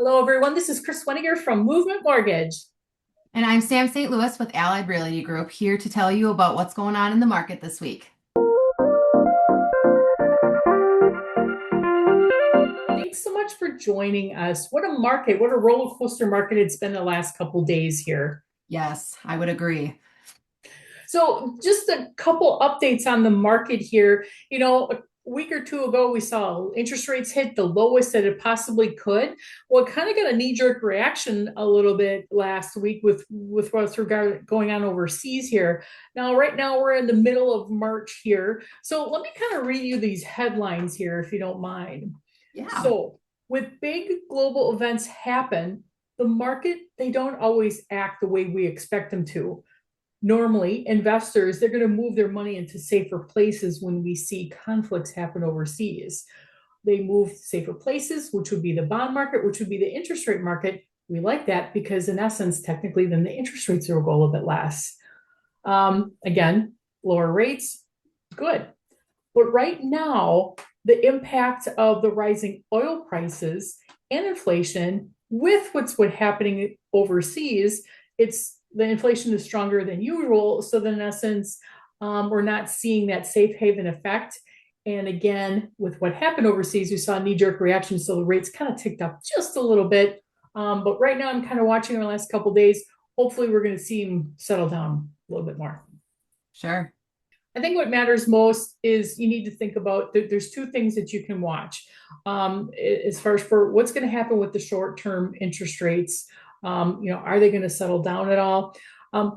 Hello, everyone. This is Kris from Movement Mortgage. And I'm Sam St. Louis with Allied Realty Group here to tell you about what's going on in the market this week. Thanks so much for joining us. What a market, what a roller coaster market it's been the last couple days here. Yes, I would agree. So, just a couple updates on the market here. A week or two ago, we saw interest rates hit the lowest that it possibly could. Well, it kind of got a knee-jerk reaction a little bit last week with what's regard going on overseas here. Right now we're in the middle of March here. So let me kind of read you these headlines here, if you don't mind. Yeah. So, with big global events happen, the market, they don't always act the way we expect them to. Normally, investors, they're going to move their money into safer places when we see conflicts happen overseas. They move safer places, which would be the bond market, which would be the interest rate market. We like that because, in essence, technically, then the interest rates will go a little bit less. Again, lower rates, good. But right now, the impact of the rising oil prices and inflation with what's happening overseas, it's the inflation is stronger than usual. So then in essence, we're not seeing that safe haven effect. And again, with what happened overseas, we saw a knee-jerk reaction. So the rates kind of ticked up just a little bit. But right now I'm kind of watching the last couple of days. Hopefully we're going to see them settle down a little bit more. Sure. I think what matters most is you need to think about there's two things that you can watch as far as for what's going to happen with the short-term interest rates. Are they going to settle down at all?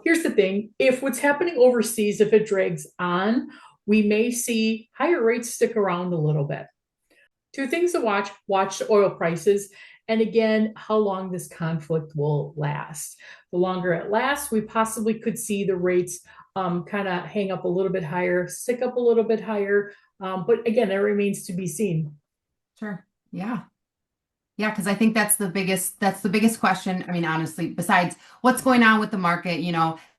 Here's the thing: if what's happening overseas, if it drags on, we may see higher rates stick around a little bit. Two things to watch: watch the oil prices, and again, how long this conflict will last. The longer it lasts, we possibly could see the rates kind of hang up a little bit higher, stick up a little bit higher. But again, that remains to be seen. Sure. Yeah. Yeah, because I think that's the biggest question. I mean, honestly, besides what's going on with the market,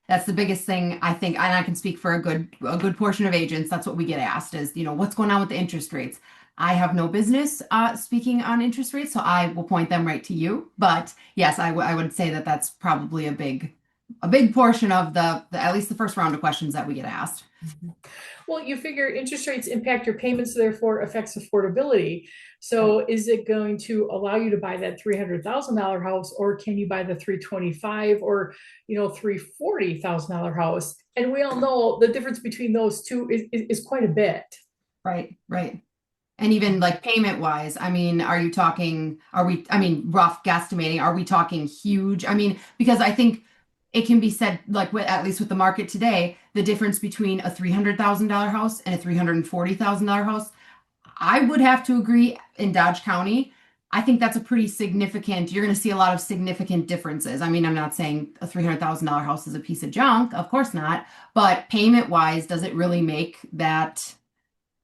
that's the biggest thing I think, and I can speak for a good portion of agents. That's what we get asked is, what's going on with the interest rates? I have no business speaking on interest rates, so I will point them right to you. But yes, I would say that that's probably a big portion of the at least the first round of questions that we get asked. Well, you figure interest rates impact your payments, therefore affects affordability. So, is it going to allow you to buy that $300,000 house, or can you buy the 325 or $340,000 house? And we all know the difference between those two is quite a bit. Right, right. And even like payment wise, I mean, I mean, rough guesstimating, are we talking huge? I mean, because I think it can be said, like, at least with the market today, the difference between a $300,000 house and a $340,000 house, I would have to agree in Dodge County. I think that's a pretty significant, you're going to see a lot of significant differences. I mean, I'm not saying a $300,000 house is a piece of junk, of course not, but payment wise, does it really make that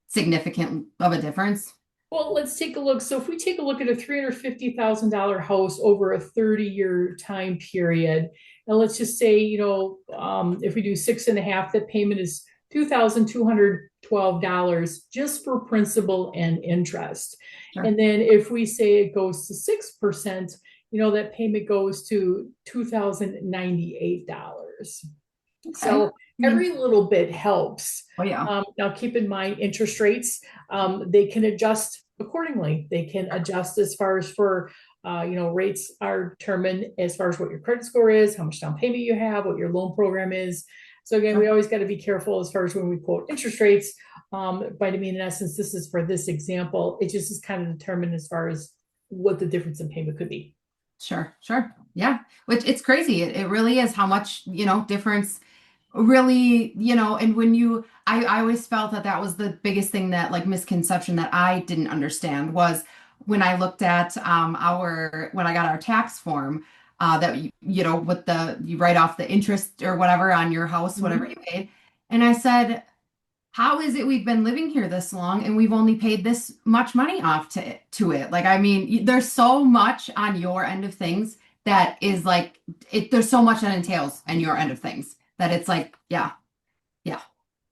significant of a difference? Well, let's take a look. So, if we take a look at a $350,000 house over a 30-year time period, and let's just say, if we do six and a half, that payment is $2,212 just for principal and interest. Sure. And then if we say it goes to 6%, that payment goes to $2,098. Okay. So I mean, every little bit helps. oh yeah, Now, keep in mind interest rates, they can adjust accordingly. They can adjust as far as for, rates are determined as far as what your credit score is, how much down payment you have, what your loan program is. So again, we sure. always got to be careful as far as when we quote interest rates. But I mean, in essence, this is for this example. It just is kind of determined as far as what the difference in payment could be. Sure, sure. Yeah. Which it's crazy. It really is how much, difference really, and when I always felt that that was the biggest thing that like misconception that I didn't understand was when I looked at when I got our tax form, that with you write off the interest or whatever on your house, whatever Mhm. you paid. And I said, how is it we've been living here this long and we've only paid this much money off to it? Like, I mean, there's so much on your end of things that is like there's so much that entails on your end of things that it's like, yeah, yeah,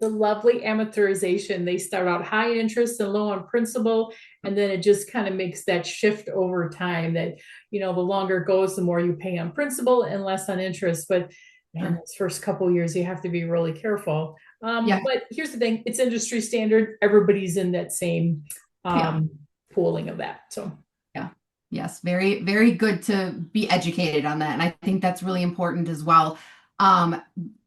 The lovely amateurization. They start out high interest and low on principal, And then it just kind of makes that shift over time that, the longer it goes, the more you pay on principal and less on interest. But man, Sure. those first couple of years, you have to be really careful. Yeah. But here's the thing, it's industry standard. Everybody's in that same Yeah. pooling of that. So Yeah. Yes. Very, very good to be educated on that. And I think that's really important as well. Um,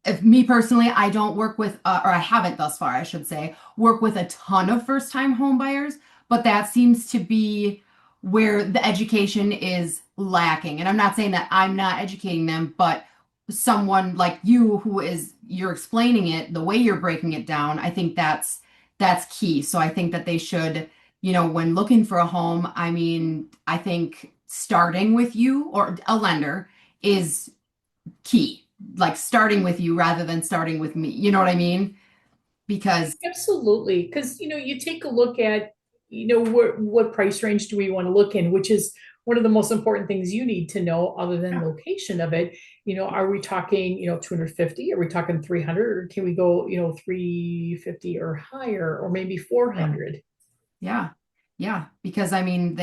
if me personally, I don't work with, or I haven't thus far, I should say, work with a ton of first-time home buyers, but that seems to be where the education is lacking. And I'm not saying that I'm not educating them, but someone like you who is, you're explaining it, the way you're breaking it down, I think that's key. So I think that they should, when looking for a home, I mean, I think starting with you or a lender is key. Like starting with you rather than starting with me. You know what I mean? Because, absolutely, because you take a look at what price range do we want to look in, which is one of the most important things you need to know, other than yeah, location of it. Are we talking 250? Are we talking 300? Or can we go 350 or higher, or maybe yeah, 400? yeah, yeah. Because I mean,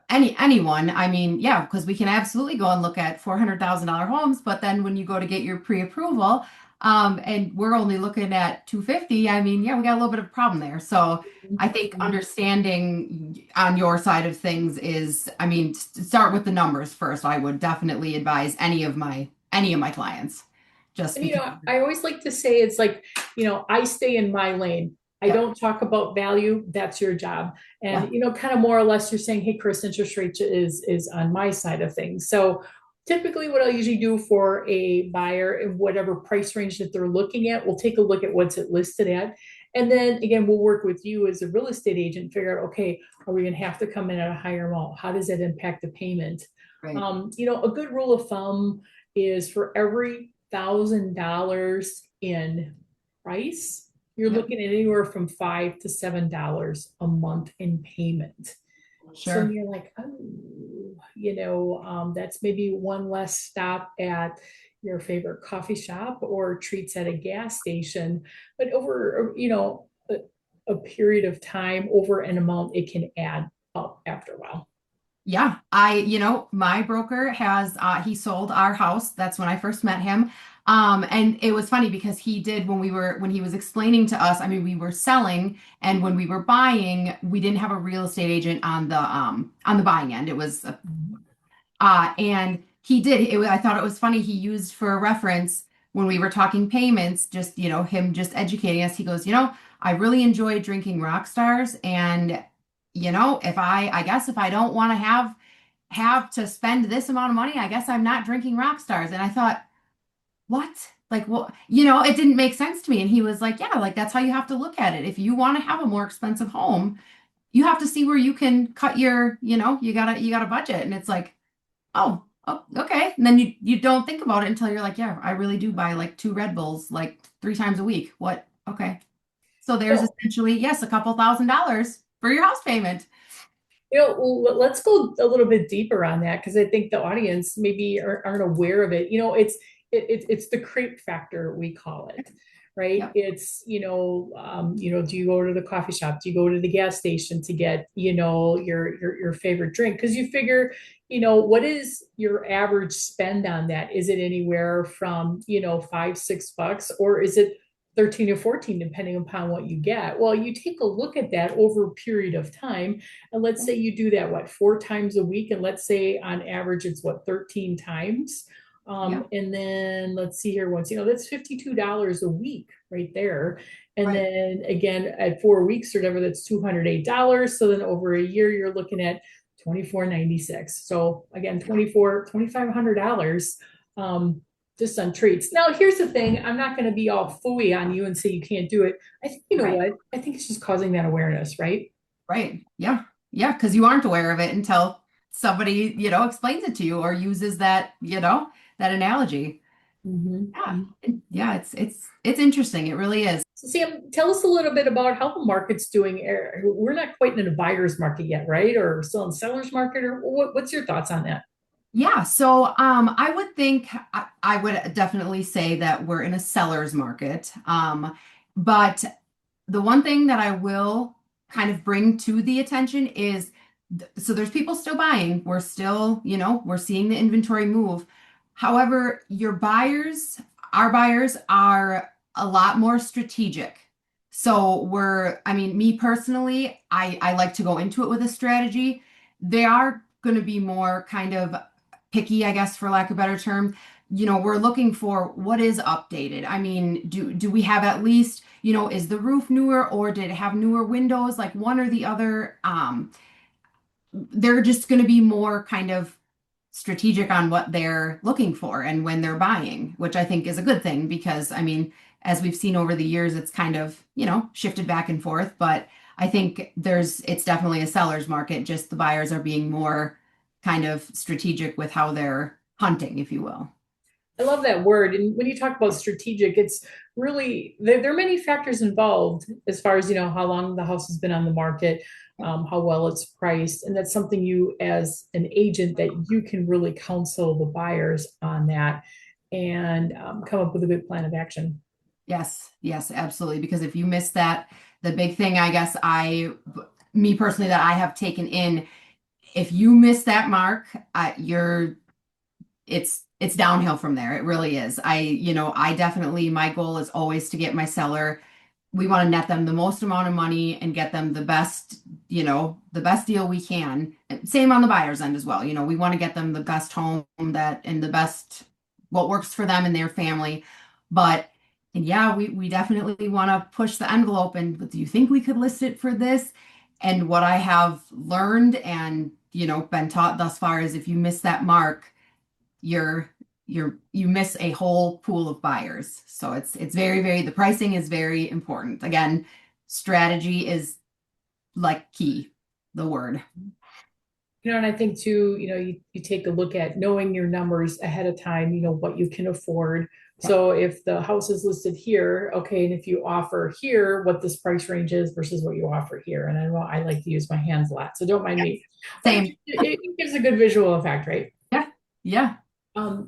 anyone, I mean, yeah, because we can absolutely go and look at $400,000 homes, but then when you go to get your pre-approval, and we're only looking at 250, I mean, yeah, we got a little bit of a problem there. So I think Mhm. understanding on your side of things is, I mean, start with the numbers first. I would definitely advise any of my clients, just And because. I always like to say it's like, I stay in my lane. I Yep. don't talk about value. That's your job. And Yeah. kind of more or less you're saying, hey, Kris, interest rate is on my side of things. So typically what I'll usually do for a buyer in whatever price range that they're looking at, we'll take a look at what's it listed at. And then again, we'll work with you as a real estate agent, figure out, okay, are we going to have to come in at a higher amount? How does that impact the payment? Right. A good rule of thumb is for every $1,000 in price, you're Yep. looking at anywhere from $5 to $7 a month in payment. So Sure. you're like, oh, that's maybe one less stop at your favorite coffee shop or treats at a gas station. But over, a period of time, over an amount, it can add up after a while. Yeah, my broker he sold our house. That's when I first met him. And it was funny because he did when he was explaining to us, I mean, we were selling and when we were buying, we didn't have a real estate agent on the buying end. It was and he did. I thought it was funny. He used for a reference when we were talking payments, just, him just educating us. He goes, I really enjoy drinking rock stars. And, I guess if I don't want to have to spend this amount of money, I guess I'm not drinking rock stars. And I thought, what? Like, well, it didn't make sense to me. And he was like, yeah, like that's how you have to look at it. If you want to have a more expensive home, you have to see where you can cut you got a budget. And it's like, oh, okay. And then you don't think about it until you're like, yeah, I really do buy like two Red Bulls like 3 times a week. What? Okay. So there's So essentially, yes, a couple $1,000 for your house payment. let's go a little bit deeper on that because I think the audience maybe aren't aware of it. It's the creep factor, we call it, right? Yep. It's do you go to the coffee shop? Do you go to the gas station to get your favorite drink? Because you figure, what is your average spend on that? Is it anywhere from $5, $6, or is it 13 or 14, depending upon what you get? Well, you take a look at that over a period of time. And let's say you do that, what, 4 times a week? And let's say on average, it's what, 13 times? Yep. And then let's see here once, that's $52 a week right there. And Right. then again, at 4 weeks or whatever, that's $208. So then over a year, you're looking at 24.96. So again, Yeah. $2,500 just on treats. Now, here's the thing. I'm not going to be all fooey on you and say you can't do it. I think, you know Right. what? I think it's just causing that awareness, right? Right. Yeah. Yeah. Because you aren't aware of it until somebody, explains it to you or uses that analogy. Yeah. Mm-hmm. Yeah. It's interesting. It really is. So, Sam, tell us a little bit about how the market's doing. We're not quite in a buyer's market yet, right? Or still in seller's market, or what's your thoughts on that? Yeah, so I would think I would definitely say that we're in a seller's market. But the one thing that I will kind of bring to the attention is so there's people still buying. We're still, we're seeing the inventory move. However, our buyers are a lot more strategic. So I mean, me personally, I like to go into it with a strategy. They are going to be more kind of picky, I guess, for lack of a better term. We're looking for what is updated. I mean, do we have at least, is the roof newer or did it have newer windows, like one or the other? They're just going to be more kind of strategic on what they're looking for and when they're buying, which I think is a good thing because, I mean, as we've seen over the years, it's kind of, shifted back and forth. But I think it's definitely a seller's market. Just the buyers are being more kind of strategic with how they're hunting, if you will. I love that word. And when you talk about strategic, it's really there are many factors involved as far as how long the house has been on the market, how well it's priced, and that's something you as an agent that you can really counsel the buyers on that and come up with a good plan of action. Yes, yes, absolutely. Because if you miss that, the big thing, I guess, me personally, that I have taken in, if you miss that mark, it's downhill from there. It really is. I definitely, my goal is always to get my seller. We want to net them the most amount of money and get them the best deal we can. Same on the buyer's end as well. We want to get them the best home and the best what works for them and their family. But and yeah, we definitely want to push the envelope. And do you think we could list it for this? And what I have learned and been taught thus far is if you miss that mark, you miss a whole pool of buyers. So it's very, very, the pricing is very important. Again, strategy is like key, the word. And I think too, you take a look at knowing your numbers ahead of time, what you can afford. So if the house is listed here, okay, and if you offer here, what this price range is versus what you offer here. And I know I like to use my hands a lot, so don't mind me. But Same. it gives a good visual effect, right? Yeah. Yeah.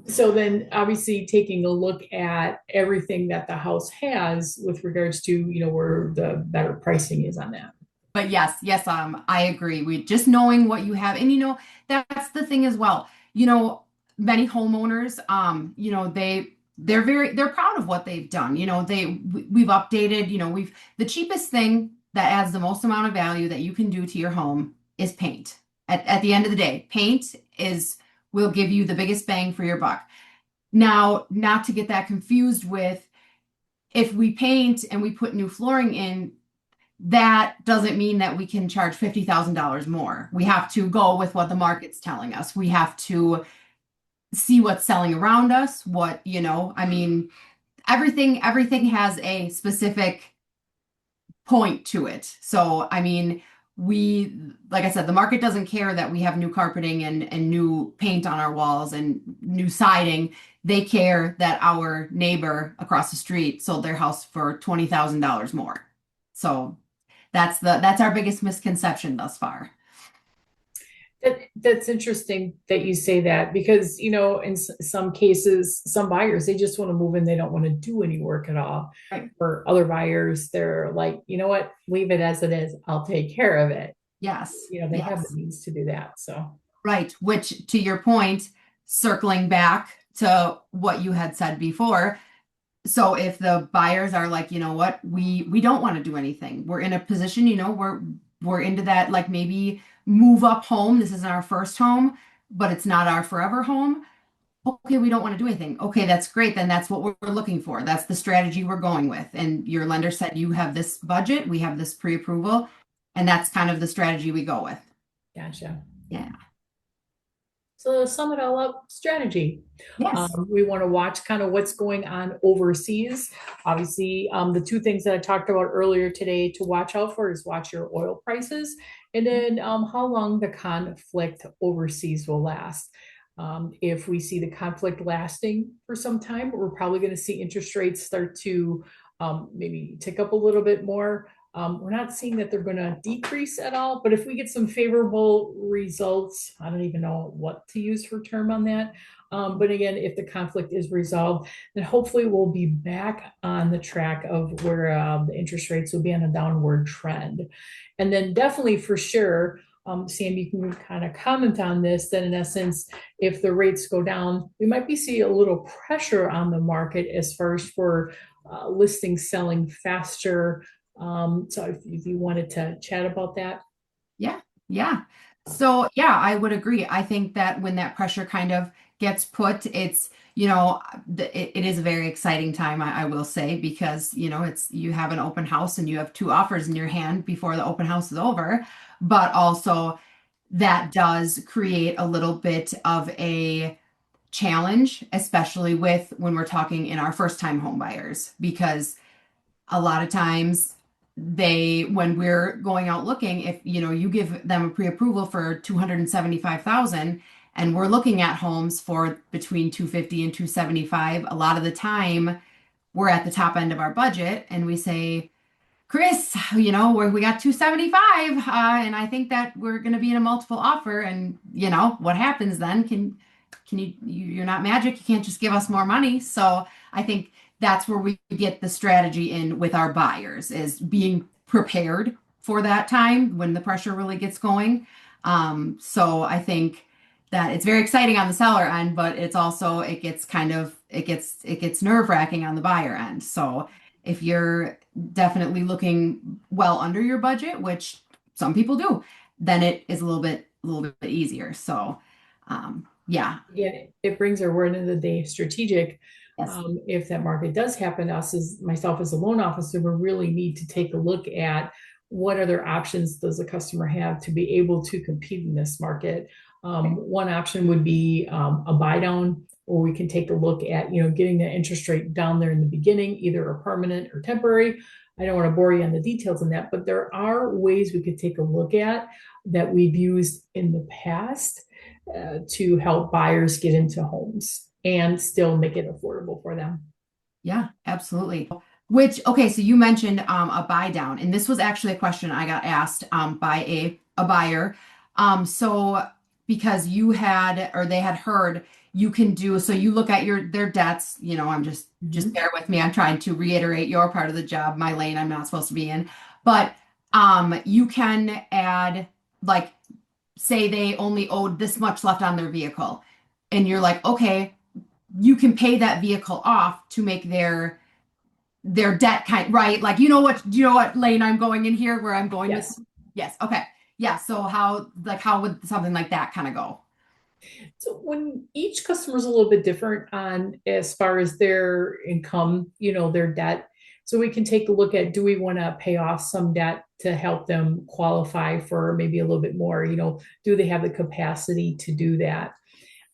So then obviously taking a look at everything that the house has with regards to, where the better pricing is on that. But yes, I agree. We just knowing what you have, and that's the thing as well. Many homeowners, they're proud of what they've done. We've updated, the cheapest thing that adds the most amount of value that you can do to your home is paint. At the end of the day, paint will give you the biggest bang for your buck. Now, not to get that confused with if we paint and we put new flooring in, that doesn't mean that we can charge $50,000 more. We have to go with what the market's telling us. We have to see what's selling around us, I mean, everything has a specific point to it. So, I mean, like I said, the market doesn't care that we have new carpeting and new paint on our walls and new siding. They care that our neighbor across the street sold their house for $20,000 more. So that's our biggest misconception thus far. That's interesting that you say that because, in some cases, some buyers, they just want to move in. They don't want to do any work at all. Right. For other buyers, they're like, you know what, leave it as it is. I'll take care of it. Yes. They Yes. have the means to do that. So, Right. Which, to your point, circling back to what you had said before. So if the buyers are like, you know what, we don't want to do anything. We're in a position, we're into that, like maybe move up home. This isn't our first home, but it's not our forever home. Okay, we don't want to do anything. Okay, that's great. Then that's what we're looking for. That's the strategy we're going with. And your lender said you have this budget, we have this pre-approval, and that's kind of the strategy we go with. gotcha. Yeah. So to sum it all up, strategy. Yes. We want to watch kind of what's going on overseas. Obviously, the two things that I talked about earlier today to watch out for is watch your oil prices and then how long the conflict overseas will last. If we see the conflict lasting for some time, we're probably going to see interest rates start to maybe tick up a little bit more. We're not seeing that they're going to decrease at all, but if we get some favorable results, I don't even know what to use for term on that. But again, if the conflict is resolved, then hopefully we'll be back on the track of where the interest rates will be on a downward trend. And then definitely for sure, Sam, you can kind of comment on this, that in essence, if the rates go down, we might be seeing a little pressure on the market as far as for listings selling faster. So if you wanted to chat about that. Yeah, yeah. So yeah, I would agree. I think that when that pressure kind of gets put, it's, it is a very exciting time, I will say, because, it's you have an open house and you have two offers in your hand before the open house is over. But also that does create a little bit of a challenge, especially with when we're talking in our first time home buyers, because a lot of times when we're going out looking, if you give them a pre-approval for 275,000 and we're looking at homes for between 250 and 275, a lot of the time we're at the top end of our budget and we say, Kris, we got 275, and I think that we're going to be in a multiple offer. And what happens then? You're not magic. You can't just give us more money. So I think that's where we get the strategy in with our buyers, is being prepared for that time when the pressure really gets going. So I think that it's very exciting on the seller end, but it's also, it gets nerve wracking on the buyer end. So if you're definitely looking well under your budget, which some people do, then it is a little bit easier. So, yeah. Yeah, it brings our word of the day strategic. Yes. If that market does happen, us as myself as a loan officer, we really need to take a look at what other options does the customer have to be able to compete in this market. One option would be a buy down, or we can take a look at getting the interest rate down there in the beginning, either a permanent or temporary. I don't want to bore you on the details on that, but there are ways we could take a look at that we've used in the past to help buyers get into homes and still make it affordable for them. Yeah, absolutely. Okay, so you mentioned a buy down, and this was actually a question I got asked by a buyer. So because they had heard you can do, so you look at their debts, I'm just bear with me. I'm trying to reiterate your part of the job, my lane I'm not supposed to be in. But you can add, like, say they only owed this much left on their vehicle, and you're like, okay, you can pay that vehicle off to make their debt right. Like, do you know what lane I'm going in here, where I'm going Yes. this? Yes. Okay. Yeah. So how would something like that kind of go? So when each customer is a little bit different on as far as their income, their debt. So we can take a look at, do we want to pay off some debt to help them qualify for maybe a little bit more? Do they have the capacity to do that?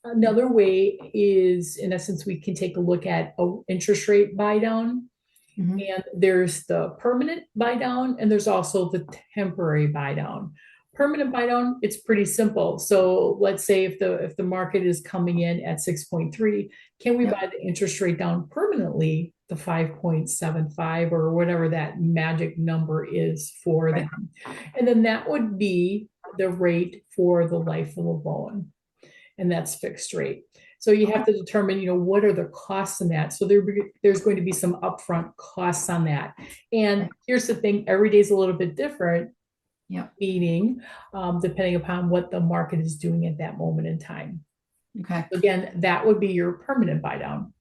Another way is, in essence, we can take a look at a interest rate buy down. Hmm. And there's the permanent buy down, and there's also the temporary buy down. Permanent buy down, it's pretty simple. So let's say if the market is coming in at 6.3, can we Yep. buy the interest rate down permanently to 5.75 or whatever that magic number is for Right. them? And then that would be the rate for the life of the loan, and that's fixed rate. So you Okay. have to determine, what are the costs in that. So there's going to be some upfront costs on that. And Right. here's the thing: every day is a little bit different, Yep. meaning depending upon what the market is doing at that moment in time. Okay. Again, that would be your permanent buy down.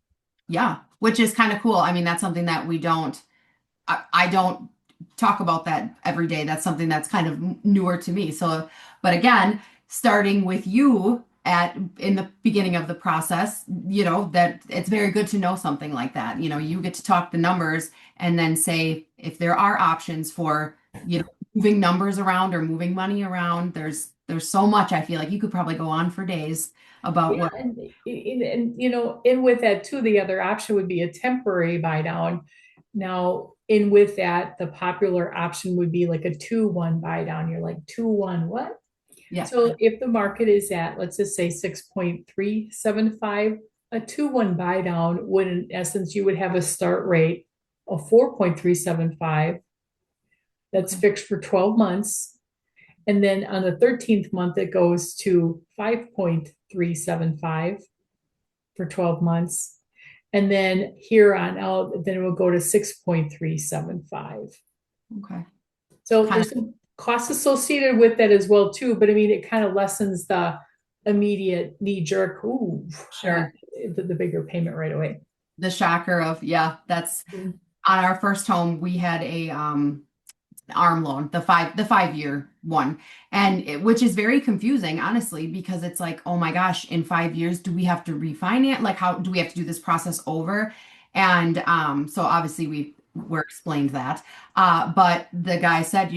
Yeah. Which is kind of cool. I mean, that's something that I don't talk about that every day. That's something that's kind of newer to me. So, but again, starting with you in the beginning of the process, that it's very good to know something like that. You get to talk the numbers and then say if there are options for, moving numbers around or moving money around. There's so much. I feel like you could probably go on for days about Yeah, what. and with that too, the other option would be a temporary buy down. Now, in with that, the popular option would be like a 2-1 buy down. You're like, 2-1, what? Yeah. So if the market is at, let's just say 6.375, a 2-1 buy down would, in essence, you would have a start rate of 4.375 That's Okay. fixed for 12 months. And then on the 13th month, it goes to 5.375 for 12 months. And then here on out, then it will go to 6.375. Okay. So Kind there's some costs associated with that as well too, but I mean, it kind of lessens the immediate knee jerk, sure. the bigger payment right away. The shocker of, yeah, that's Mhm. on our first home, we had a arm loan, the 5 year one, and which is very confusing, honestly, because it's like, oh my gosh, in 5 years, do we have to refinance? Like, how do we have to do this process over? And so obviously we were explained that. But the guy said,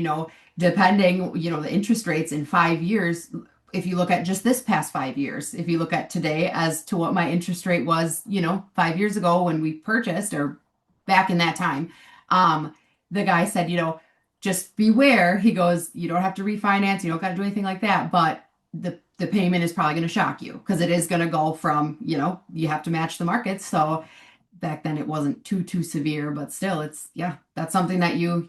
depending, the interest rates in 5 years, if you look at just this past 5 years, if you look at today as to what my interest rate was, 5 years ago when we purchased or back in that time, the guy said, just beware. He goes, you don't have to refinance, you don't got to do anything like that, but the payment is probably going to shock you because it is going to go from, you have to match the market. So back then it wasn't too severe, but still it's yeah, that's something that you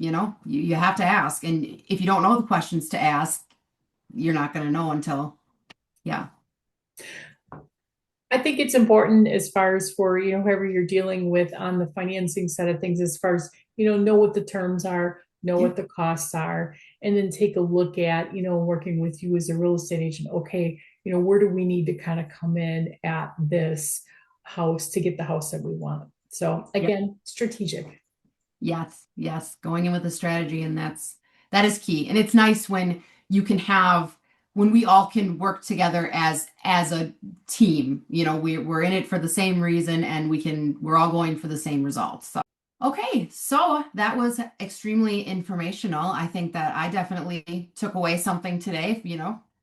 have to ask. And if you don't know the questions to ask, you're not going to know until yeah. I think it's important as far as for, whoever you're dealing with on the financing side of things, as far as, know what the terms are, know Yeah. what the costs are, and then take a look at, working with you as a real estate agent. Okay, where do we need to kind of come in at this house to get the house that we want? So Yep. again, strategic. Yes, yes, going in with a strategy, and that is key. And it's nice when you can have when we all can work together as a team. We're in it for the same reason, and we're all going for the same results. So okay, so that was extremely informational. I think that I definitely took away something today,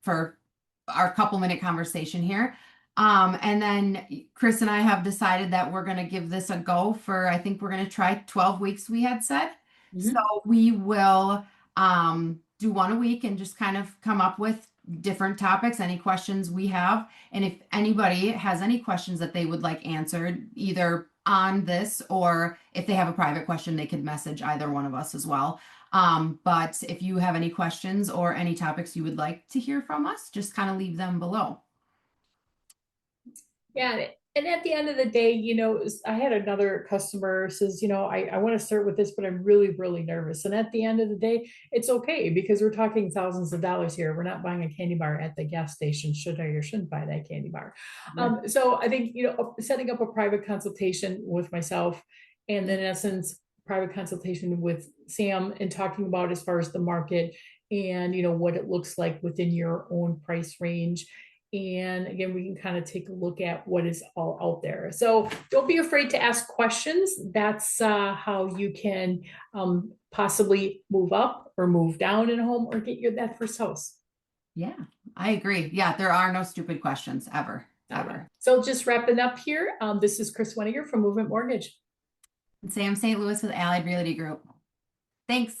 for our couple-minute conversation here. And then Kris and I have decided that we're going to give this a go for, I think we're going to try 12 weeks, we had said. So Mhm. we will do one a week and just kind of come up with different topics, any questions we have. And if anybody has any questions that they would like answered, either on this or if they have a private question, they could message either one of us as well. But if you have any questions or any topics you would like to hear from us, just kind of leave them below. Yeah, and at the end of the day, I had another customer says, I want to start with this, but I'm really, really nervous. And at the end of the day, it's okay because we're talking thousands of dollars here. We're not buying a candy bar at the gas station, should I or shouldn't buy that candy bar. Yeah. So I think, setting up a private consultation with myself and then in essence, private consultation with Sam and talking about as far as the market and, what it looks like within your own price range. And again, we can kind of take a look at what is all out there. So don't be afraid to ask questions. That's how you can possibly move up or move down in a home or get that first house. Yeah, I agree. Yeah, there are no stupid questions ever, ever. So just wrapping up here. This is Kris Weniger from Movement Mortgage. And Sam St. Louis with Allied Realty Group. Thanks.